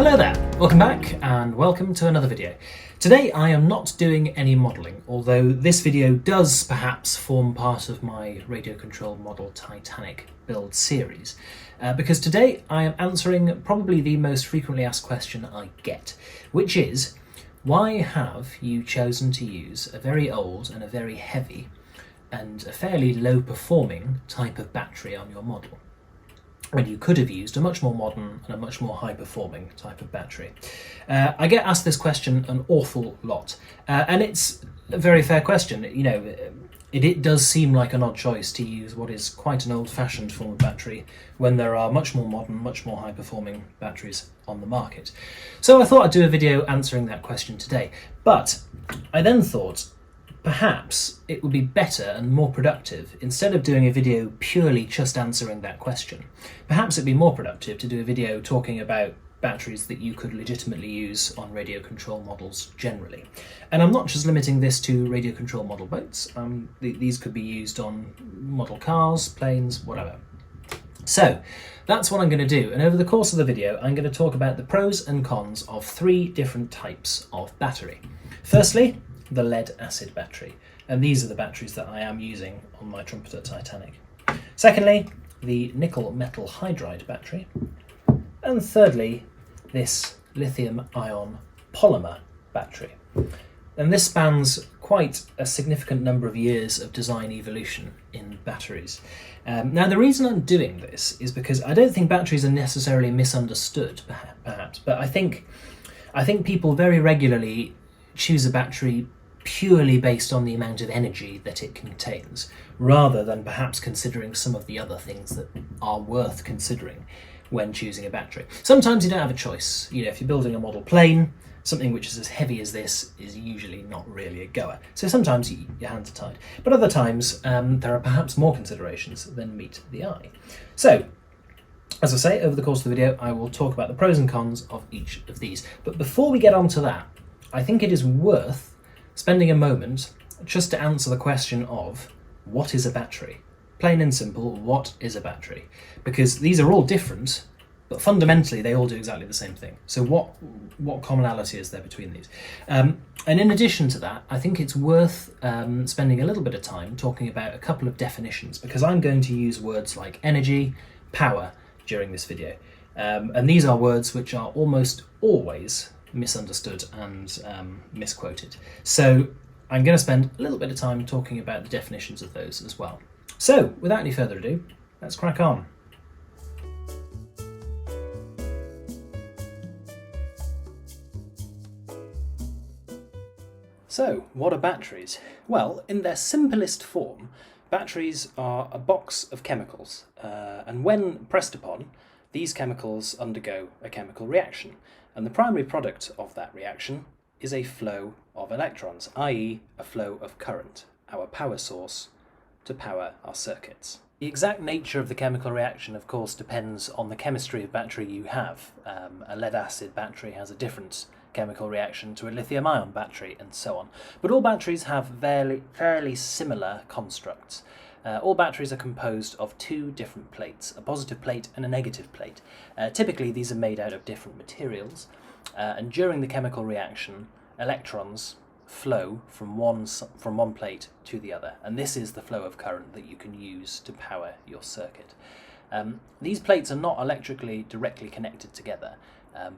Hello there, welcome back and welcome to another video. Today I am not doing any modelling, although this video does perhaps form part of my radio control model Titanic build series, because today I am answering probably the most frequently asked question I get, which is, why have you chosen to use a very old and a very heavy and a fairly low performing type of battery on your model, when you could have used a much more modern and a much more high-performing type of battery? I get asked this question an awful lot, and it's a very fair question. You know, it does seem like an odd choice to use what is quite an old-fashioned form of battery when there are much more modern, much more high-performing batteries on the market. So I thought I'd do a video answering that question today, but I then thought, perhaps it would be better and more productive, instead of doing a video purely just answering that question, perhaps it'd be more productive to do a video talking about batteries that you could legitimately use on radio control models generally. And I'm not just limiting this to radio control model boats, these could be used on model cars, planes, whatever. So that's what I'm going to do, and over the course of the video I'm going to talk about the pros and cons of 3 different types of battery. Firstly, the lead acid battery, and these are the batteries that I am using on my trumpeter Titanic. Secondly, the nickel metal hydride battery, and thirdly, this lithium ion polymer battery. And this spans quite a significant number of years of design evolution in batteries. Now the reason I'm doing this is because I don't think batteries are necessarily misunderstood, perhaps, but I think people very regularly choose a battery purely based on the amount of energy that it contains, rather than perhaps considering some of the other things that are worth considering when choosing a battery. Sometimes you don't have a choice. You know, if you're building a model plane, something which is as heavy as this is usually not really a goer. So sometimes your hands are tied, but other times there are perhaps more considerations than meet the eye. So, as I say, over the course of the video, I will talk about the pros and cons of each of these. But before we get on to that, I think it is worth spending a moment just to answer the question of, what is a battery? Plain and simple, what is a battery? Because these are all different, but fundamentally they all do exactly the same thing. So what commonality is there between these? And in addition to that, I think it's worth spending a little bit of time talking about a couple of definitions, because I'm going to use words like energy, power during this video. And these are words which are almost always misunderstood and misquoted. So I'm going to spend a little bit of time talking about the definitions of those as well. So without any further ado, let's crack on. So what are batteries? Well, in their simplest form, batteries are a box of chemicals, and when pressed upon, these chemicals undergo a chemical reaction. And the primary product of that reaction is a flow of electrons, i.e. a flow of current, our power source, to power our circuits. The exact nature of the chemical reaction, of course, depends on the chemistry of battery you have. A lead-acid battery has a different chemical reaction to a lithium-ion battery, and so on. But all batteries have fairly similar constructs. All batteries are composed of 2 different plates, a positive plate and a negative plate. Typically these are made out of different materials, and during the chemical reaction electrons flow from one plate to the other, and this is the flow of current that you can use to power your circuit. These plates are not electrically directly connected together,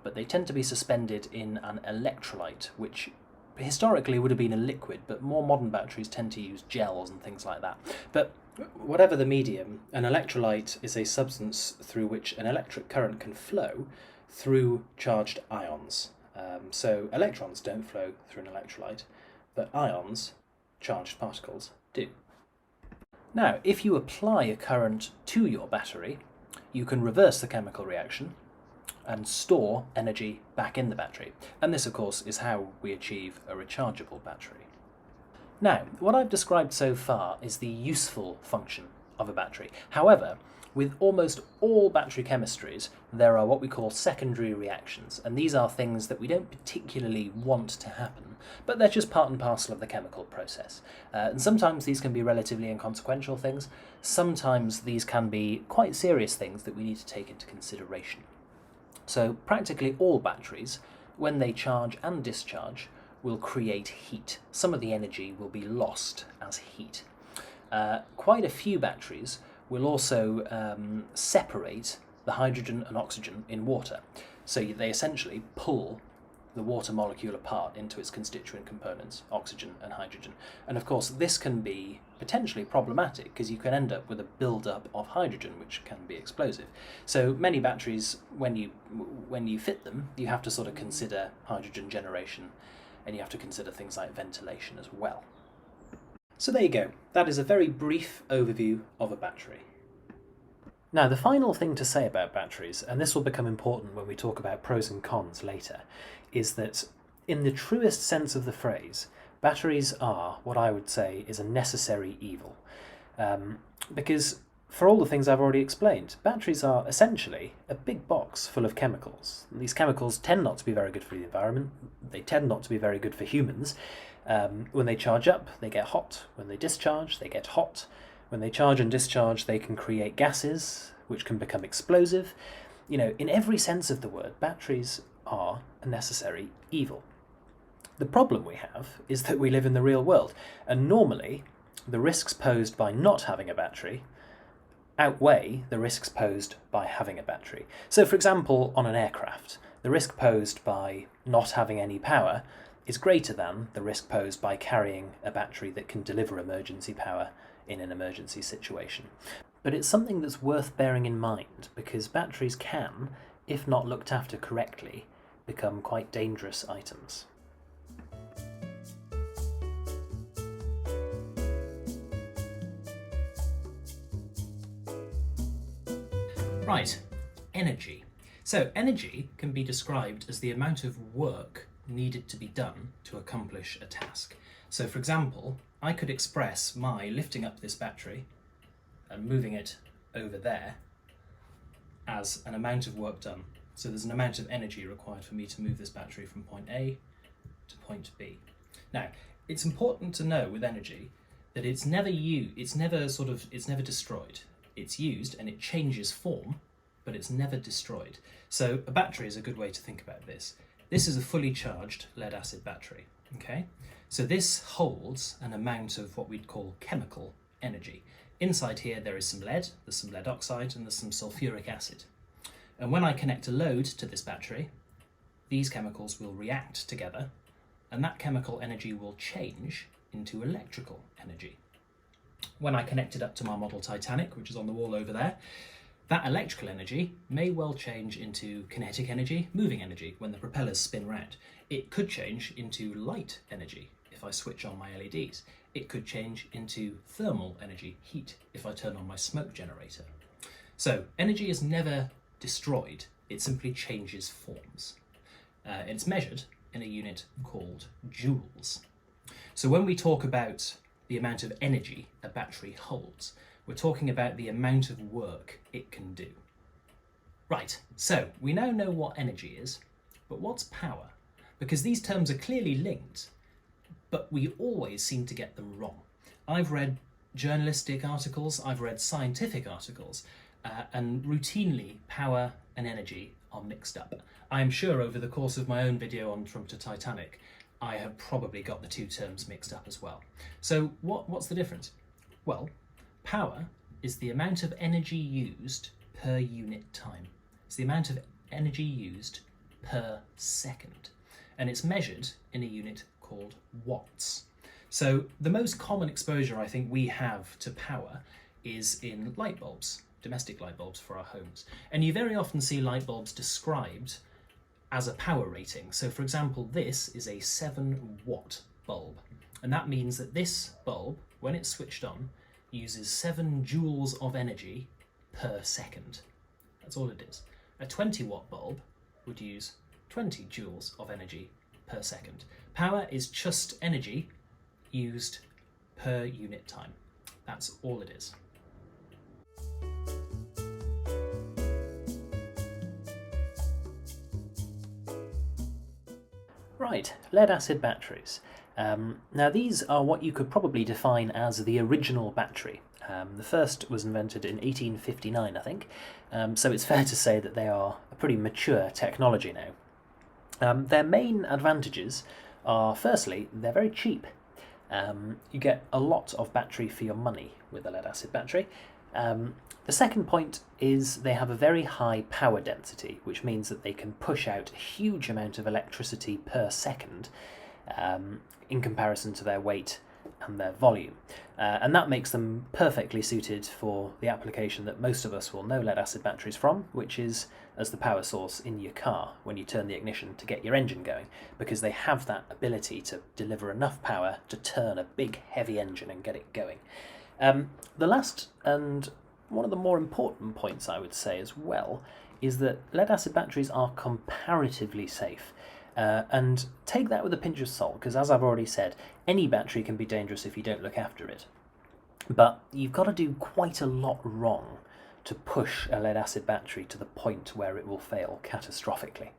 but they tend to be suspended in an electrolyte, which historically would have been a liquid, but more modern batteries tend to use gels and things like that. But whatever the medium, an electrolyte is a substance through which an electric current can flow through charged ions. So electrons don't flow through an electrolyte, but ions, charged particles, do. Now, if you apply a current to your battery, you can reverse the chemical reaction and store energy back in the battery. And this, of course, is how we achieve a rechargeable battery. Now, what I've described so far is the useful function of a battery. However, with almost all battery chemistries, there are what we call secondary reactions, and these are things that we don't particularly want to happen, but they're just part and parcel of the chemical process. And sometimes these can be relatively inconsequential things, sometimes these can be quite serious things that we need to take into consideration. So practically all batteries, when they charge and discharge, will create heat. Some of the energy will be lost as heat. Quite a few batteries will also separate the hydrogen and oxygen in water. So they essentially pull the water molecule apart into its constituent components, oxygen and hydrogen. And of course this can be potentially problematic because you can end up with a build-up of hydrogen which can be explosive. So many batteries, when you fit them, you have to sort of consider hydrogen generation, and you have to consider things like ventilation as well. So there you go. That is a very brief overview of a battery. Now, the final thing to say about batteries, and this will become important when we talk about pros and cons later, is that in the truest sense of the phrase, batteries are what I would say is a necessary evil. Because for all the things I've already explained, batteries are essentially a big box full of chemicals. And these chemicals tend not to be very good for the environment. They tend not to be very good for humans. When they charge up, they get hot. When they discharge, they get hot. When they charge and discharge, they can create gases, which can become explosive. You know, in every sense of the word, batteries are a necessary evil. The problem we have is that we live in the real world, and normally the risks posed by not having a battery outweigh the risks posed by having a battery. So, for example, on an aircraft, the risk posed by not having any power is greater than the risk posed by carrying a battery that can deliver emergency power in an emergency situation. But it's something that's worth bearing in mind, because batteries can, if not looked after correctly, become quite dangerous items. Right, energy. So energy can be described as the amount of work needed to be done to accomplish a task. So for example, I could express my lifting up this battery and moving it over there as an amount of work done. So there's an amount of energy required for me to move this battery from point A to point B. Now, it's important to know with energy that it's never destroyed. It's used and it changes form, but it's never destroyed. So a battery is a good way to think about this. This is a fully charged lead acid battery, okay? So this holds an amount of what we'd call chemical energy. Inside here there is some lead, there's some lead oxide, and there's some sulfuric acid. And when I connect a load to this battery, these chemicals will react together, and that chemical energy will change into electrical energy. When I connect it up to my model Titanic, which is on the wall over there, that electrical energy may well change into kinetic energy, moving energy, when the propellers spin round. It could change into light energy if I switch on my LEDs. It could change into thermal energy, heat, if I turn on my smoke generator. So energy is never destroyed, it simply changes forms. And it's measured in a unit called joules. So when we talk about the amount of energy a battery holds, we're talking about the amount of work it can do. Right, so we now know what energy is, but what's power? Because these terms are clearly linked, but we always seem to get them wrong. I've read journalistic articles, I've read scientific articles, and routinely power and energy are mixed up. I am sure over the course of my own video on Trump to Titanic, I have probably got the two terms mixed up as well. So what's the difference? Well, power is the amount of energy used per unit time. It's the amount of energy used per second. And it's measured in a unit called watts. So the most common exposure I think we have to power is in light bulbs, domestic light bulbs for our homes. And you very often see light bulbs described as a power rating. So for example, this is a 7-watt bulb. And that means that this bulb, when it's switched on, uses 7 joules of energy per second. That's all it is. A 20-watt bulb would use 20 joules of energy per second. Power is just energy used per unit time. That's all it is. Right, lead acid batteries. Now these are what you could probably define as the original battery. The first was invented in 1859, I think, so it's fair to say that they are a pretty mature technology now. Their main advantages are, firstly, they're very cheap. You get a lot of battery for your money with a lead-acid battery. The second point is they have a very high power density, which means that they can push out a huge amount of electricity per second in comparison to their weight and their volume. And that makes them perfectly suited for the application that most of us will know lead-acid batteries from, which is as the power source in your car when you turn the ignition to get your engine going, because they have that ability to deliver enough power to turn a big heavy engine and get it going. The last and one of the more important points, I would say as well, is that lead-acid batteries are comparatively safe. And take that with a pinch of salt, because as I've already said, any battery can be dangerous if you don't look after it. But you've got to do quite a lot wrong to push a lead-acid battery to the point where it will fail catastrophically.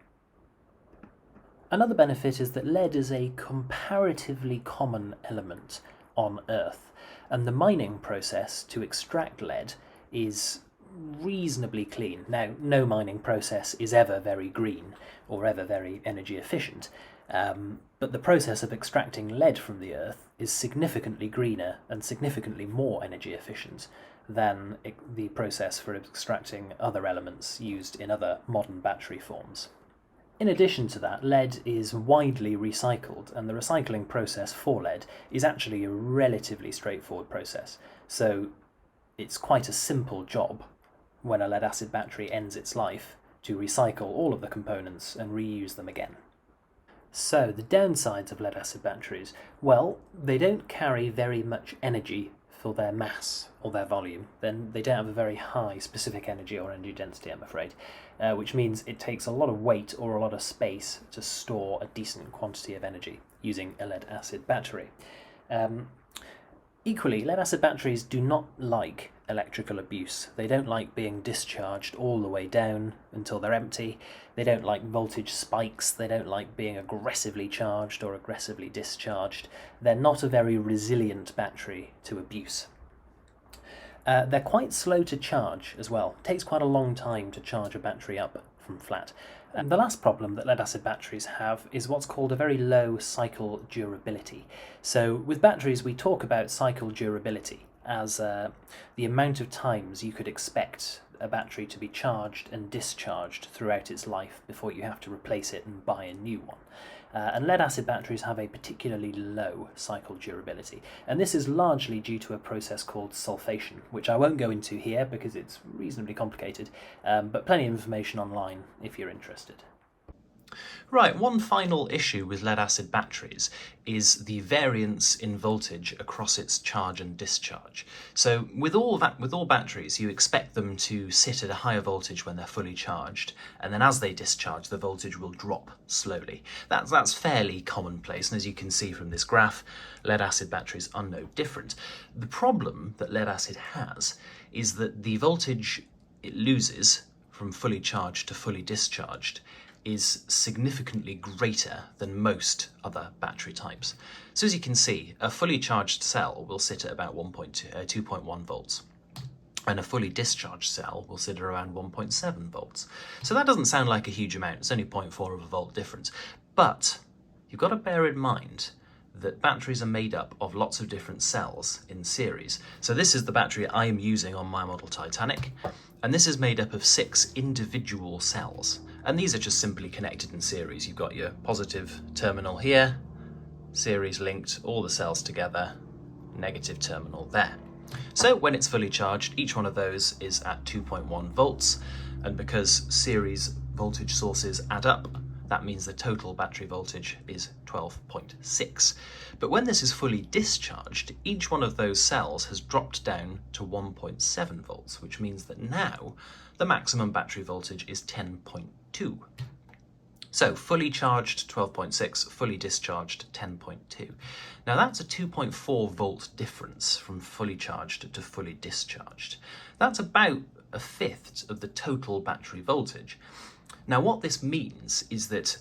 Another benefit is that lead is a comparatively common element on Earth, and the mining process to extract lead is reasonably clean. Now, no mining process is ever very green or ever very energy efficient, but the process of extracting lead from the Earth is significantly greener and significantly more energy efficient than the process for extracting other elements used in other modern battery forms. In addition to that, lead is widely recycled, and the recycling process for lead is actually a relatively straightforward process, so it's quite a simple job when a lead-acid battery ends its life to recycle all of the components and reuse them again. So the downsides of lead-acid batteries, well, they don't carry very much energy for their mass or their volume. Then they don't have a very high specific energy or energy density, I'm afraid, which means it takes a lot of weight or a lot of space to store a decent quantity of energy using a lead-acid battery. Equally, lead-acid batteries do not like electrical abuse. They don't like being discharged all the way down until they're empty. They don't like voltage spikes. They don't like being aggressively charged or aggressively discharged. They're not a very resilient battery to abuse. They're quite slow to charge as well. It takes quite a long time to charge a battery up from flat. And the last problem that lead-acid batteries have is what's called a very low cycle durability. So with batteries we talk about cycle durability as the amount of times you could expect a battery to be charged and discharged throughout its life before you have to replace it and buy a new one. And lead-acid batteries have a particularly low cycle durability, and this is largely due to a process called sulfation, which I won't go into here because it's reasonably complicated, but plenty of information online if you're interested. Right, one final issue with lead-acid batteries is the variance in voltage across its charge and discharge. So with all batteries, you expect them to sit at a higher voltage when they're fully charged, and then as they discharge, the voltage will drop slowly. That's fairly commonplace, and as you can see from this graph, lead-acid batteries are no different. The problem that lead-acid has is that the voltage it loses from fully charged to fully discharged is significantly greater than most other battery types. So as you can see, a fully charged cell will sit at about 2.1 volts, and a fully discharged cell will sit at around 1.7 volts. So that doesn't sound like a huge amount, it's only 0.4 of a volt difference. But you've got to bear in mind that batteries are made up of lots of different cells in series. So this is the battery I am using on my model Titanic, and this is made up of 6 individual cells. And these are just simply connected in series. You've got your positive terminal here, series linked, all the cells together, negative terminal there. So when it's fully charged, each one of those is at 2.1 volts, and because series voltage sources add up, that means the total battery voltage is 12.6. But when this is fully discharged, each one of those cells has dropped down to 1.7 volts, which means that now the maximum battery voltage is 10.2. So fully charged 12.6, fully discharged 10.2. Now that's a 2.4 volt difference from fully charged to fully discharged. That's about a fifth of the total battery voltage. Now what this means is that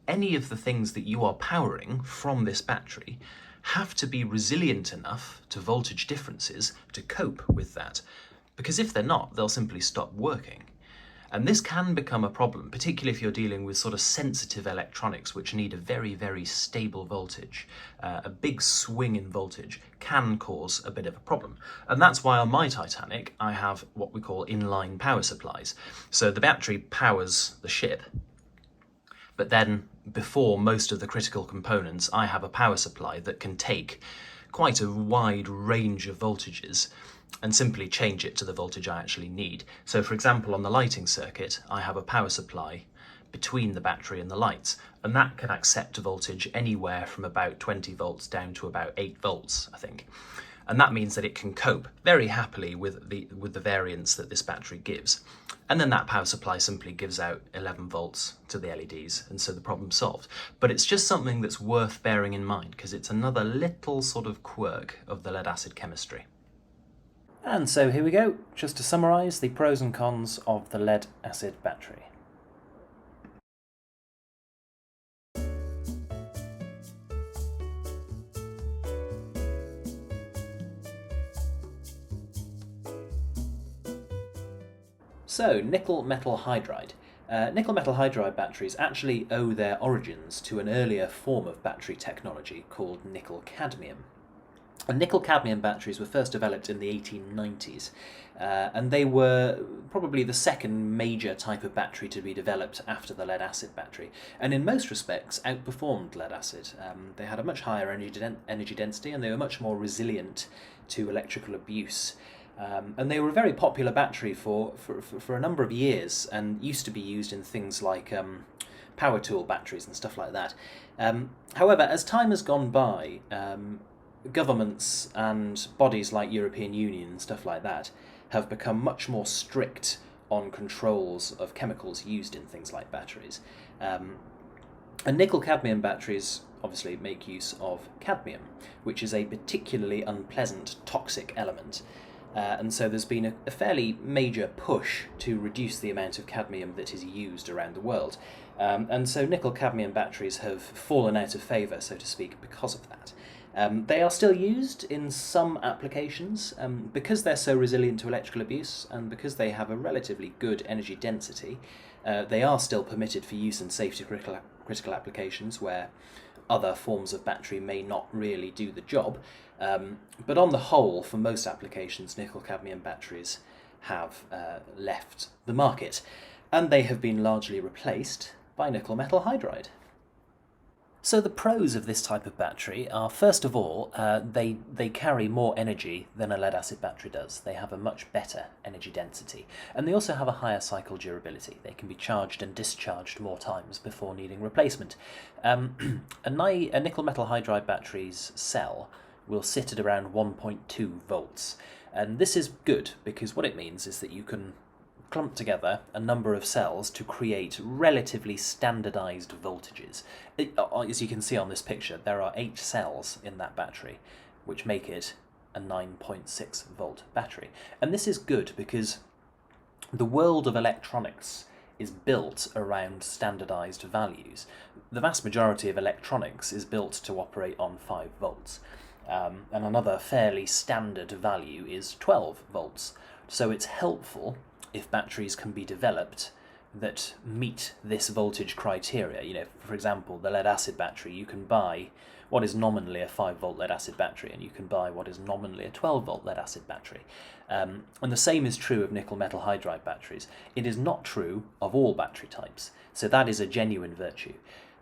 any of the things that you are powering from this battery have to be resilient enough to voltage differences to cope with that. Because if they're not, they'll simply stop working. And this can become a problem, particularly if you're dealing with sort of sensitive electronics which need a very, very stable voltage. A big swing in voltage can cause a bit of a problem. And that's why on my Titanic I have what we call inline power supplies. So the battery powers the ship, but then before most of the critical components I have a power supply that can take quite a wide range of voltages and simply change it to the voltage I actually need. So for example, on the lighting circuit, I have a power supply between the battery and the lights, and that can accept a voltage anywhere from about 20 volts down to about 8 volts, I think. And that means that it can cope very happily with the variance that this battery gives. And then that power supply simply gives out 11 volts to the LEDs, and so the problem's solved. But it's just something that's worth bearing in mind, because it's another little sort of quirk of the lead-acid chemistry. And so here we go, just to summarise the pros and cons of the lead-acid battery. So, nickel metal hydride. Nickel metal hydride batteries actually owe their origins to an earlier form of battery technology called nickel cadmium. And nickel-cadmium batteries were first developed in the 1890s, and they were probably the second major type of battery to be developed after the lead-acid battery, and in most respects outperformed lead-acid. They had a much higher energy density, and they were much more resilient to electrical abuse. And they were a very popular battery for a number of years, and used to be used in things like power tool batteries and stuff like that. However, as time has gone by, governments and bodies like European Union and stuff like that have become much more strict on controls of chemicals used in things like batteries. And nickel-cadmium batteries obviously make use of cadmium, which is a particularly unpleasant toxic element. And so there's been a fairly major push to reduce the amount of cadmium that is used around the world. And so nickel-cadmium batteries have fallen out of favour, so to speak, because of that. They are still used in some applications because they're so resilient to electrical abuse, and because they have a relatively good energy density. They are still permitted for use in safety critical applications where other forms of battery may not really do the job. But on the whole, for most applications, nickel-cadmium batteries have left the market, and they have been largely replaced by nickel metal hydride. So the pros of this type of battery are, first of all, they carry more energy than a lead-acid battery does. They have a much better energy density, and they also have a higher cycle durability. They can be charged and discharged more times before needing replacement. A nickel metal hydride battery's cell will sit at around 1.2 volts, and this is good because what it means is that you can clump together a number of cells to create relatively standardized voltages. As you can see on this picture, there are 8 cells in that battery, which make it a 9.6 volt battery. And this is good because the world of electronics is built around standardized values. The vast majority of electronics is built to operate on 5 volts. And another fairly standard value is 12 volts. So it's helpful if batteries can be developed that meet this voltage criteria. You know, for example, the lead-acid battery, you can buy what is nominally a 5-volt lead-acid battery, and you can buy what is nominally a 12-volt lead-acid battery. And the same is true of nickel metal hydride batteries. It is not true of all battery types, so that is a genuine virtue.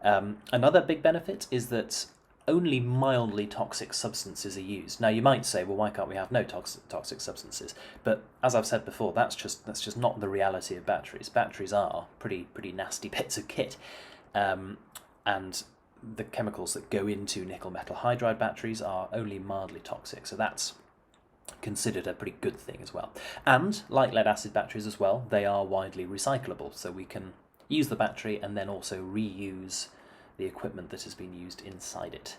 Another big benefit is that only mildly toxic substances are used. Now you might say, well, why can't we have no toxic substances? But as I've said before, that's just not the reality of batteries. Batteries are pretty nasty bits of kit, and the chemicals that go into nickel metal hydride batteries are only mildly toxic. So that's considered a pretty good thing as well. And like lead acid batteries as well, they are widely recyclable. So we can use the battery and then also reuse the equipment that has been used inside it.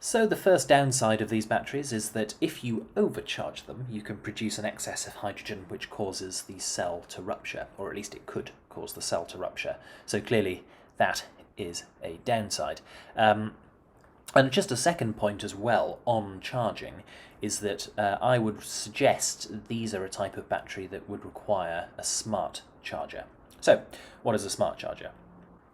So the first downside of these batteries is that if you overcharge them, you can produce an excess of hydrogen which causes the cell to rupture, or at least it could cause the cell to rupture. So clearly that is a downside. And just a second point as well on charging is that I would suggest these are a type of battery that would require a smart charger. So, what is a smart charger?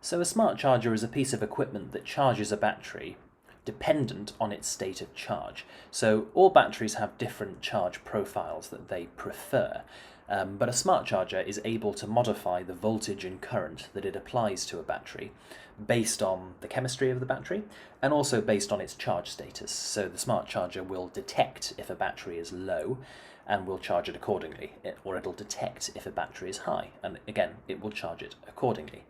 So a smart charger is a piece of equipment that charges a battery dependent on its state of charge. So all batteries have different charge profiles that they prefer, but a smart charger is able to modify the voltage and current that it applies to a battery based on the chemistry of the battery and also based on its charge status. So the smart charger will detect if a battery is low and will charge it accordingly, or it'll detect if a battery is high, and again, it will charge it accordingly.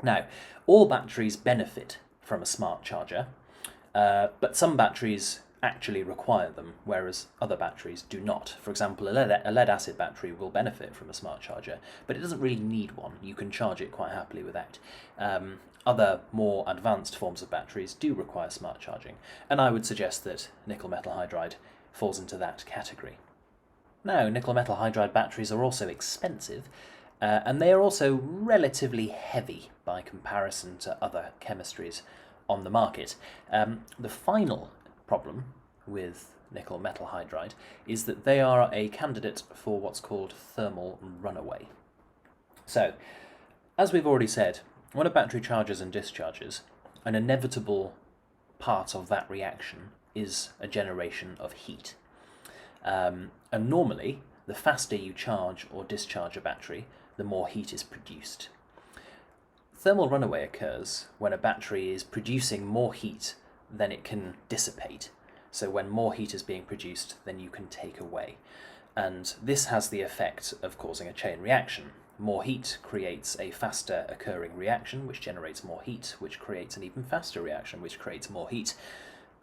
Now, all batteries benefit from a smart charger, but some batteries actually require them, whereas other batteries do not. For example, a lead-acid battery will benefit from a smart charger, but it doesn't really need one. You can charge it quite happily without. Other more advanced forms of batteries do require smart charging, and I would suggest that nickel metal hydride falls into that category. Now, nickel metal hydride batteries are also expensive, and they are also relatively heavy by comparison to other chemistries on the market. The final problem with nickel metal hydride is that they are a candidate for what's called thermal runaway. So, as we've already said, when a battery charges and discharges, an inevitable part of that reaction is a generation of heat. And normally, the faster you charge or discharge a battery, the more heat is produced. Thermal runaway occurs when a battery is producing more heat than it can dissipate. So when more heat is being produced than you can take away. And this has the effect of causing a chain reaction. More heat creates a faster occurring reaction, which generates more heat, which creates an even faster reaction, which creates more heat,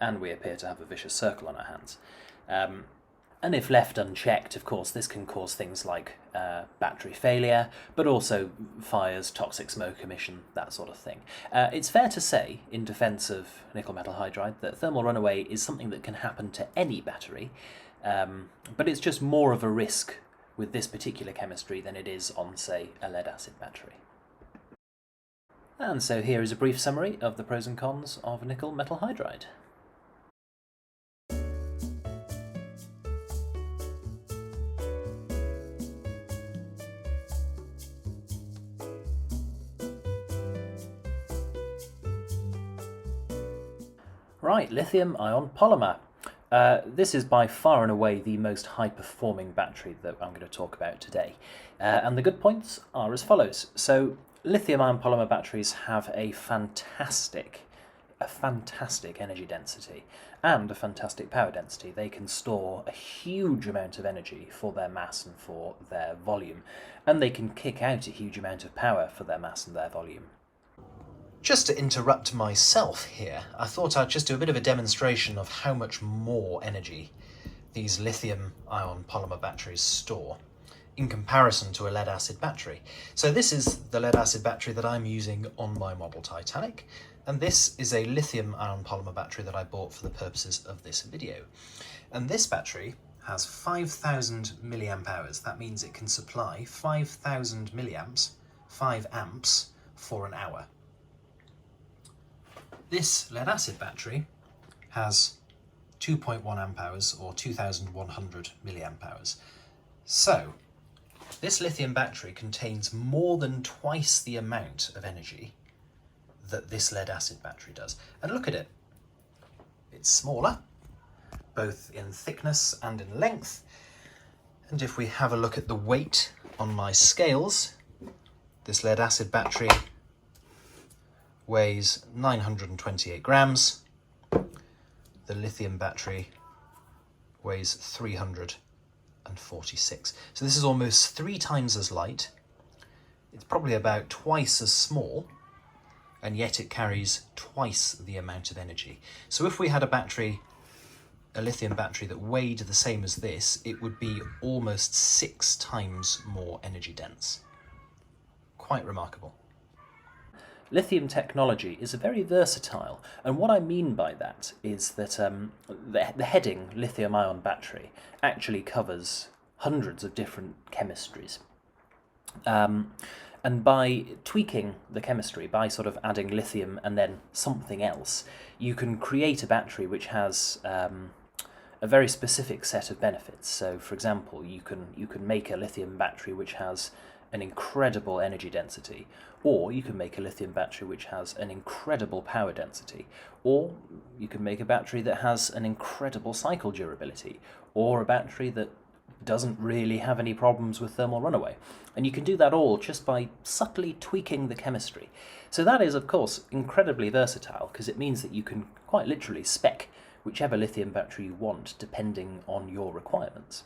and we appear to have a vicious circle on our hands. And if left unchecked, of course, this can cause things like battery failure, but also fires, toxic smoke emission, that sort of thing. It's fair to say, in defence of nickel metal hydride, that thermal runaway is something that can happen to any battery, but it's just more of a risk with this particular chemistry than it is on, say, a lead-acid battery. And so here is a brief summary of the pros and cons of nickel metal hydride. Right, lithium ion polymer. This is by far and away the most high-performing battery that I'm going to talk about today. And the good points are as follows. So, lithium ion polymer batteries have a fantastic energy density and a fantastic power density. They can store a huge amount of energy for their mass and for their volume, and they can kick out a huge amount of power for their mass and their volume. Just to interrupt myself here, I thought I'd just do a bit of a demonstration of how much more energy these lithium-ion polymer batteries store in comparison to a lead-acid battery. So this is the lead-acid battery that I'm using on my model Titanic, and this is a lithium-ion polymer battery that I bought for the purposes of this video. And this battery has 5,000 milliamp hours. That means it can supply 5,000 milliamps, 5 amps, for an hour. This lead-acid battery has 2.1 amp hours or 2,100 milliamp hours. So, this lithium battery contains more than twice the amount of energy that this lead-acid battery does. And look at it. It's smaller, both in thickness and in length. And if we have a look at the weight on my scales, this lead-acid battery weighs 928 grams. The lithium battery weighs 346. So this is almost 3 times as light. It's probably about twice as small, and yet it carries twice the amount of energy. So if we had a lithium battery that weighed the same as this, it would be almost 6 times more energy dense. Quite remarkable. Lithium technology is very versatile, and what I mean by that is that the heading lithium-ion battery actually covers hundreds of different chemistries. And by tweaking the chemistry, by sort of adding lithium and then something else, you can create a battery which has a very specific set of benefits. So, for example, you can make a lithium battery which has an incredible energy density, or you can make a lithium battery which has an incredible power density, or you can make a battery that has an incredible cycle durability, or a battery that doesn't really have any problems with thermal runaway. And you can do that all just by subtly tweaking the chemistry. So that is, of course, incredibly versatile, because it means that you can quite literally spec whichever lithium battery you want depending on your requirements.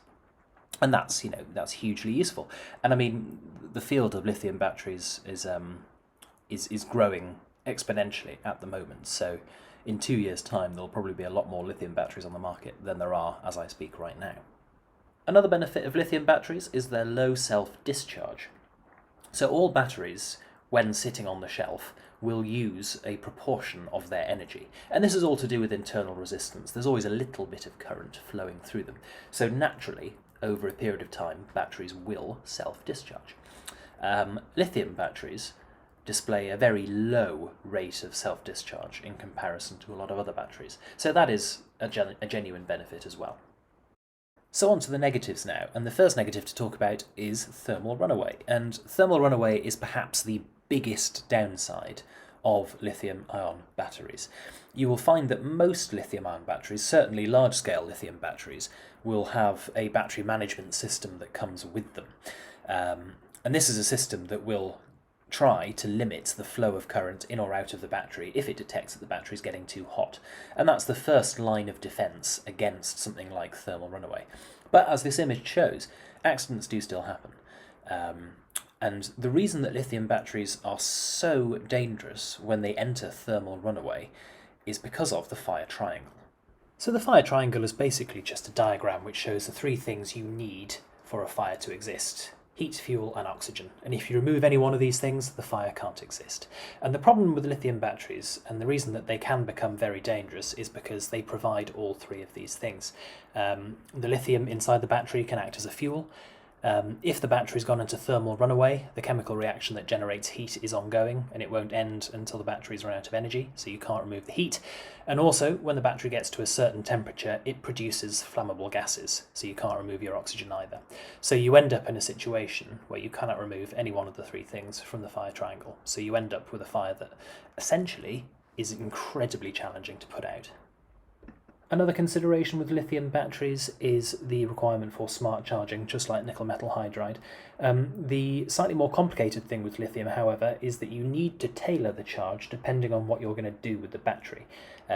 And that's hugely useful. And I mean, the field of lithium batteries is growing exponentially at the moment. So in 2 years' time, there'll probably be a lot more lithium batteries on the market than there are as I speak right now. Another benefit of lithium batteries is their low self-discharge. So all batteries, when sitting on the shelf, will use a proportion of their energy. And this is all to do with internal resistance. There's always a little bit of current flowing through them. So naturally, over a period of time, batteries will self-discharge. Lithium batteries display a very low rate of self-discharge in comparison to a lot of other batteries. So that is a genuine benefit as well. So on to the negatives now, and the first negative to talk about is thermal runaway. And thermal runaway is perhaps the biggest downside of lithium-ion batteries. You will find that most lithium-ion batteries, certainly large-scale lithium batteries, will have a battery management system that comes with them. And this is a system that will try to limit the flow of current in or out of the battery if it detects that the battery is getting too hot. And that's the first line of defence against something like thermal runaway. But as this image shows, accidents do still happen. And the reason that lithium batteries are so dangerous when they enter thermal runaway is because of the fire triangle. So the fire triangle is basically just a diagram which shows the three things you need for a fire to exist: heat, fuel, and oxygen. And if you remove any one of these things, the fire can't exist. And the problem with lithium batteries, and the reason that they can become very dangerous, is because they provide all three of these things. The lithium inside the battery can act as a fuel. If the battery's gone into thermal runaway, the chemical reaction that generates heat is ongoing, and it won't end until the batteries run out of energy, so you can't remove the heat. And also, when the battery gets to a certain temperature, it produces flammable gases, so you can't remove your oxygen either. So you end up in a situation where you cannot remove any one of the three things from the fire triangle. So you end up with a fire that essentially is incredibly challenging to put out. Another consideration with lithium batteries is the requirement for smart charging, just like nickel metal hydride. The slightly more complicated thing with lithium, however, is that you need to tailor the charge depending on what you're going to do with the battery.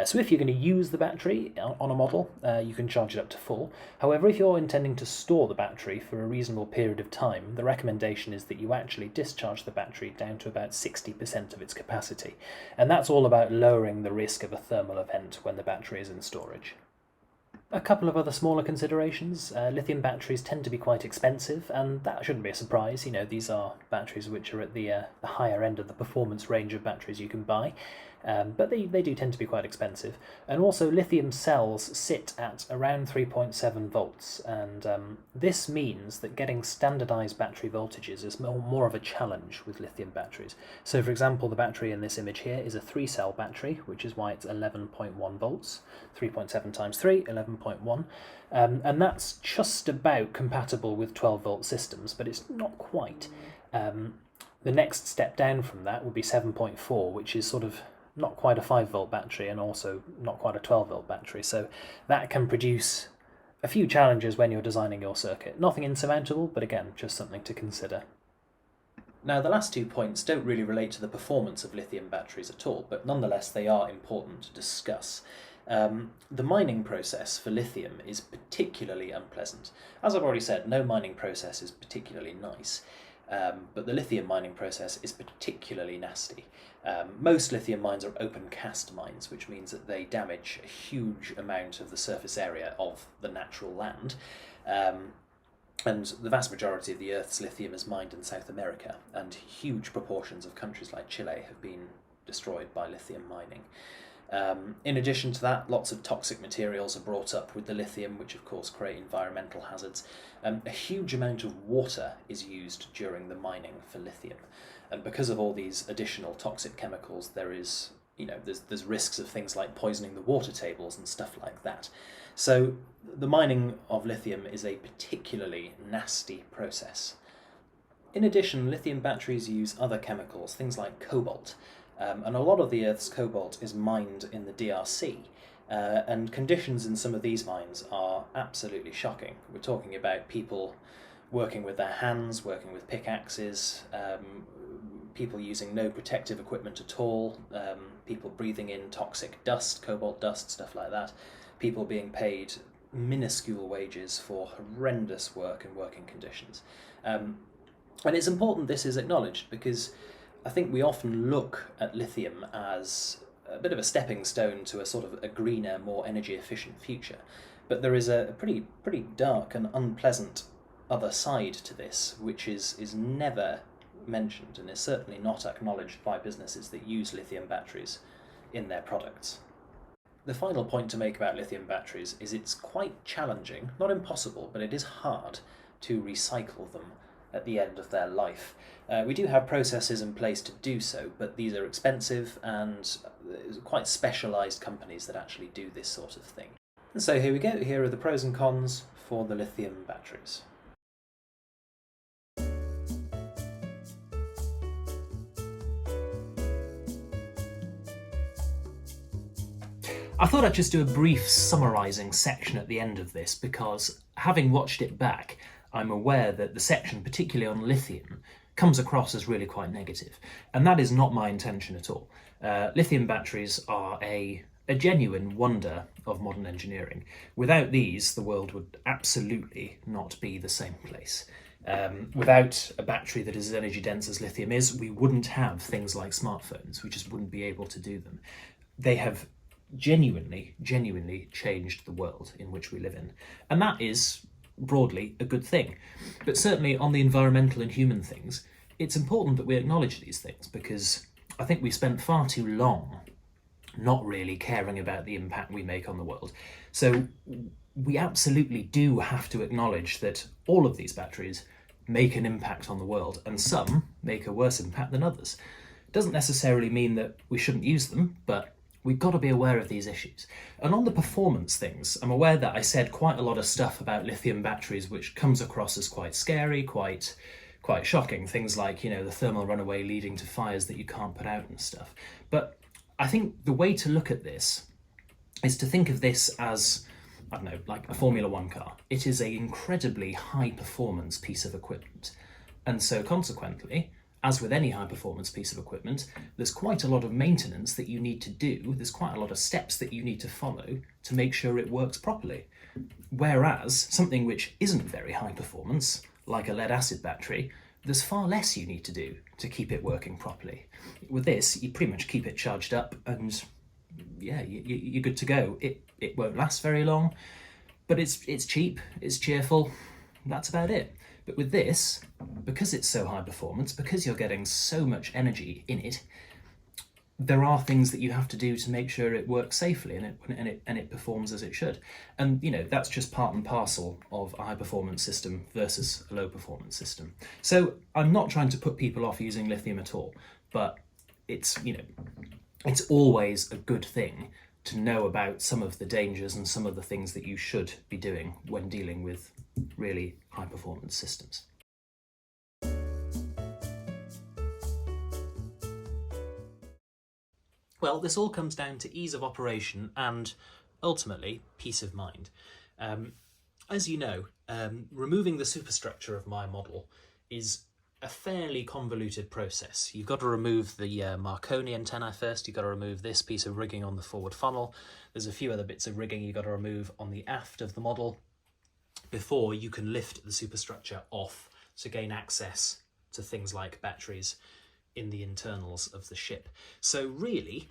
So if you're going to use the battery on a model, you can charge it up to full. However, if you're intending to store the battery for a reasonable period of time, the recommendation is that you actually discharge the battery down to about 60% of its capacity. And that's all about lowering the risk of a thermal event when the battery is in storage. A couple of other smaller considerations. Lithium batteries tend to be quite expensive, and that shouldn't be a surprise. These are batteries which are at the higher end of the performance range of batteries you can buy. But they do tend to be quite expensive. And also, lithium cells sit at around 3.7 volts, and this means that getting standardized battery voltages is more of a challenge with lithium batteries. So, for example, the battery in this image here is a 3-cell battery, which is why it's 11.1 volts. 3.7 times 3, 11.1. And that's just about compatible with 12-volt systems, but it's not quite. The next step down from that would be 7.4, which is sort of not quite a 5-volt battery and also not quite a 12-volt battery. So that can produce a few challenges when you're designing your circuit. Nothing insurmountable, but again, just something to consider. Now, the last 2 points don't really relate to the performance of lithium batteries at all, but nonetheless they are important to discuss. The mining process for lithium is particularly unpleasant. As I've already said, no mining process is particularly nice. But the lithium mining process is particularly nasty. Most lithium mines are open cast mines, which means that they damage a huge amount of the surface area of the natural land. And the vast majority of the Earth's lithium is mined in South America, and huge proportions of countries like Chile have been destroyed by lithium mining. In addition to that, lots of toxic materials are brought up with the lithium, which of course create environmental hazards. A huge amount of water is used during the mining for lithium, and because of all these additional toxic chemicals, there's risks of things like poisoning the water tables and stuff like that. So the mining of lithium is a particularly nasty process. In addition, lithium batteries use other chemicals, things like cobalt, and a lot of the Earth's cobalt is mined in the DRC, and conditions in some of these mines are absolutely shocking. We're talking about people working with their hands, working with pickaxes, people using no protective equipment at all, people breathing in toxic dust, cobalt dust, stuff like that, people being paid minuscule wages for horrendous work and working conditions. And it's important this is acknowledged, because I think we often look at lithium as a bit of a stepping stone to a sort of a greener, more energy efficient future. But there is a pretty dark and unpleasant other side to this, which is never mentioned and is certainly not acknowledged by businesses that use lithium batteries in their products. The final point to make about lithium batteries is it's quite challenging, not impossible, but it is hard to recycle them at the end of their life. We do have processes in place to do so, but these are expensive and quite specialised companies that actually do this sort of thing. And so here we go, here are the pros and cons for the lithium batteries. I thought I'd just do a brief summarising section at the end of this, because having watched it back, I'm aware that the section, particularly on lithium, comes across as really quite negative. And that is not my intention at all. Lithium batteries are a genuine wonder of modern engineering. Without these, the world would absolutely not be the same place. Without a battery that is as energy dense as lithium is, we wouldn't have things like smartphones. We just wouldn't be able to do them. They have genuinely changed the world in which we live in. And that is broadly a good thing. But certainly on the environmental and human things, it's important that we acknowledge these things, because I think we spent far too long not really caring about the impact we make on the world. So we absolutely do have to acknowledge that all of these batteries make an impact on the world, and some make a worse impact than others. Doesn't necessarily mean that we shouldn't use them, but we've got to be aware of these issues. And on the performance things, I'm aware that I said quite a lot of stuff about lithium batteries which comes across as quite scary, quite shocking. Things like, the thermal runaway leading to fires that you can't put out and stuff. But I think the way to look at this is to think of this as, I don't know, like a Formula One car. It is an incredibly high performance piece of equipment. And so consequently, as with any high performance piece of equipment, there's quite a lot of maintenance that you need to do. There's quite a lot of steps that you need to follow to make sure it works properly. Whereas something which isn't very high performance, like a lead acid battery, there's far less you need to do to keep it working properly. With this, you pretty much keep it charged up and yeah, you're good to go. It won't last very long, but it's cheap, it's cheerful, that's about it. But with this, because it's so high performance, because you're getting so much energy in it, there are things that you have to do to make sure it works safely and it performs as it should. And that's just part and parcel of a high performance system versus a low performance system. So I'm not trying to put people off using lithium at all, but it's always a good thing to know about some of the dangers and some of the things that you should be doing when dealing with really high performance systems. Well, this all comes down to ease of operation and ultimately peace of mind. As you know, removing the superstructure of my model is a fairly convoluted process. You've got to remove the Marconi antenna first, you've got to remove this piece of rigging on the forward funnel, there's a few other bits of rigging you've got to remove on the aft of the model before you can lift the superstructure off to gain access to things like batteries in the internals of the ship. So really,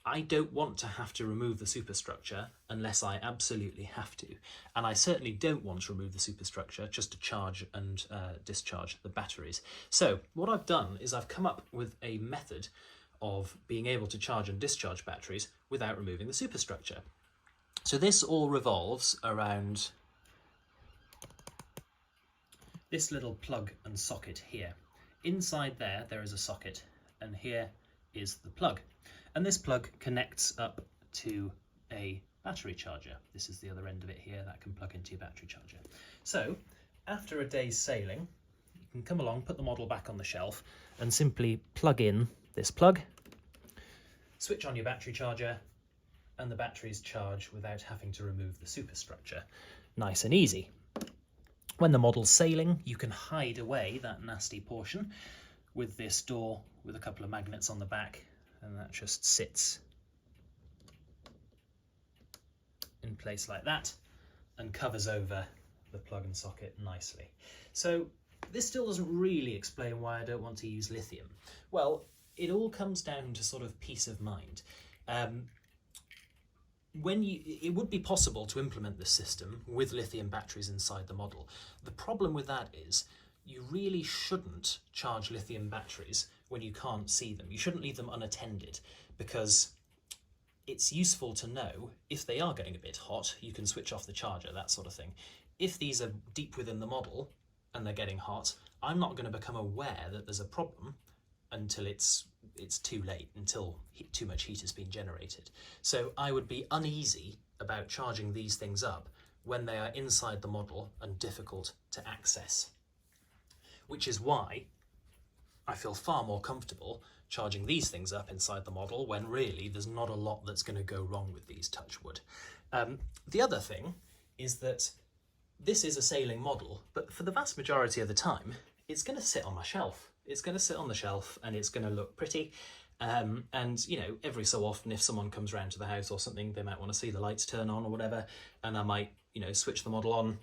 I don't want to have to remove the superstructure unless I absolutely have to. And I certainly don't want to remove the superstructure just to charge and discharge the batteries. So what I've done is I've come up with a method of being able to charge and discharge batteries without removing the superstructure. So this all revolves around this little plug and socket here. Inside there is a socket, and here is the plug. And this plug connects up to a battery charger. This is the other end of it here, that can plug into your battery charger. So after a day's sailing, you can come along, put the model back on the shelf, and simply plug in this plug, switch on your battery charger, and the batteries charge without having to remove the superstructure. Nice and easy. When the model's sailing, you can hide away that nasty portion with this door with a couple of magnets on the back, and that just sits in place like that and covers over the plug and socket nicely. So this still doesn't really explain why I don't want to use lithium. Well, it all comes down to sort of peace of mind. It would be possible to implement this system with lithium batteries inside the model. The problem with that is you really shouldn't charge lithium batteries when you can't see them. You shouldn't leave them unattended, because it's useful to know if they are getting a bit hot, you can switch off the charger, that sort of thing. If these are deep within the model and they're getting hot, I'm not going to become aware that there's a problem until it's too late, until too much heat has been generated. So I would be uneasy about charging these things up when they are inside the model and difficult to access, which is why I feel far more comfortable charging these things up inside the model when really there's not a lot that's going to go wrong with these, touch wood. The other thing is that this is a sailing model, but for the vast majority of the time, it's going to sit on my shelf. It's going to sit on the shelf and it's going to look pretty. And, you know, every so often, if someone comes round to the house or something, they might want to see the lights turn on or whatever, and I might, you know, switch the model on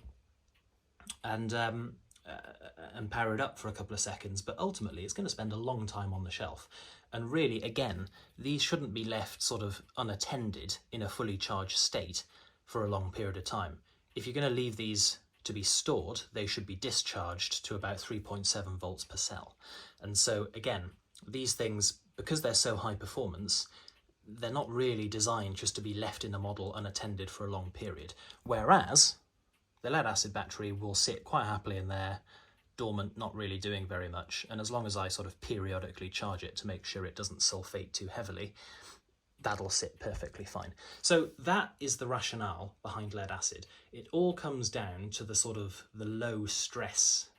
and power it up for a couple of seconds. But ultimately, it's going to spend a long time on the shelf. And really, again, these shouldn't be left sort of unattended in a fully charged state for a long period of time. If you're going to leave these to be stored, they should be discharged to about 3.7 volts per cell. And so again, these things, because they're so high performance, they're not really designed just to be left in a model unattended for a long period. Whereas the lead acid battery will sit quite happily in there, dormant, not really doing very much. And as long as I sort of periodically charge it to make sure it doesn't sulfate too heavily, that'll sit perfectly fine. So that is the rationale behind lead acid. It all comes down to the sort of the low stress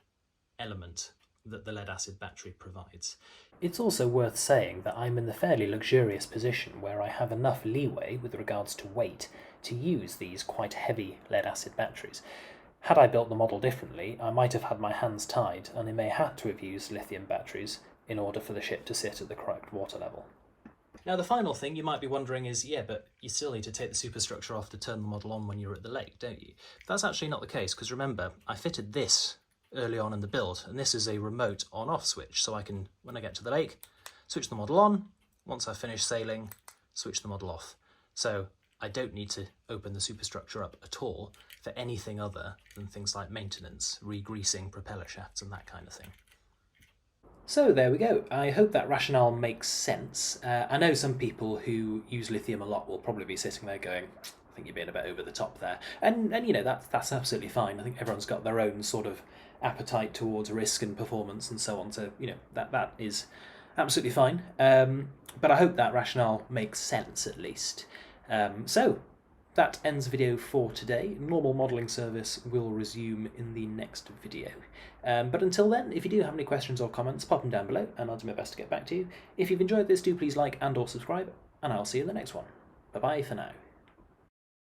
element that the lead acid battery provides. It's also worth saying that I'm in the fairly luxurious position where I have enough leeway with regards to weight to use these quite heavy lead acid batteries. Had I built the model differently, I might have had my hands tied and I may have to have used lithium batteries in order for the ship to sit at the correct water level. Now, the final thing you might be wondering is, yeah, but you still need to take the superstructure off to turn the model on when you're at the lake, don't you? That's actually not the case, because remember, I fitted this early on in the build, and this is a remote on-off switch, so I can, when I get to the lake, switch the model on. Once I've finished sailing, switch the model off. So I don't need to open the superstructure up at all for anything other than things like maintenance, re-greasing propeller shafts and that kind of thing. So there we go. I hope that rationale makes sense. I know some people who use lithium a lot will probably be sitting there going, I think you're being a bit over the top there. And you know, that's absolutely fine. I think everyone's got their own sort of appetite towards risk and performance and so on. So, you know, that is absolutely fine. But I hope that rationale makes sense at least. So that ends the video for today. Normal modelling service will resume in the next video. But until then, if you do have any questions or comments, pop them down below and I'll do my best to get back to you. If you've enjoyed this, do please like and or subscribe, and I'll see you in the next one. Bye bye for now.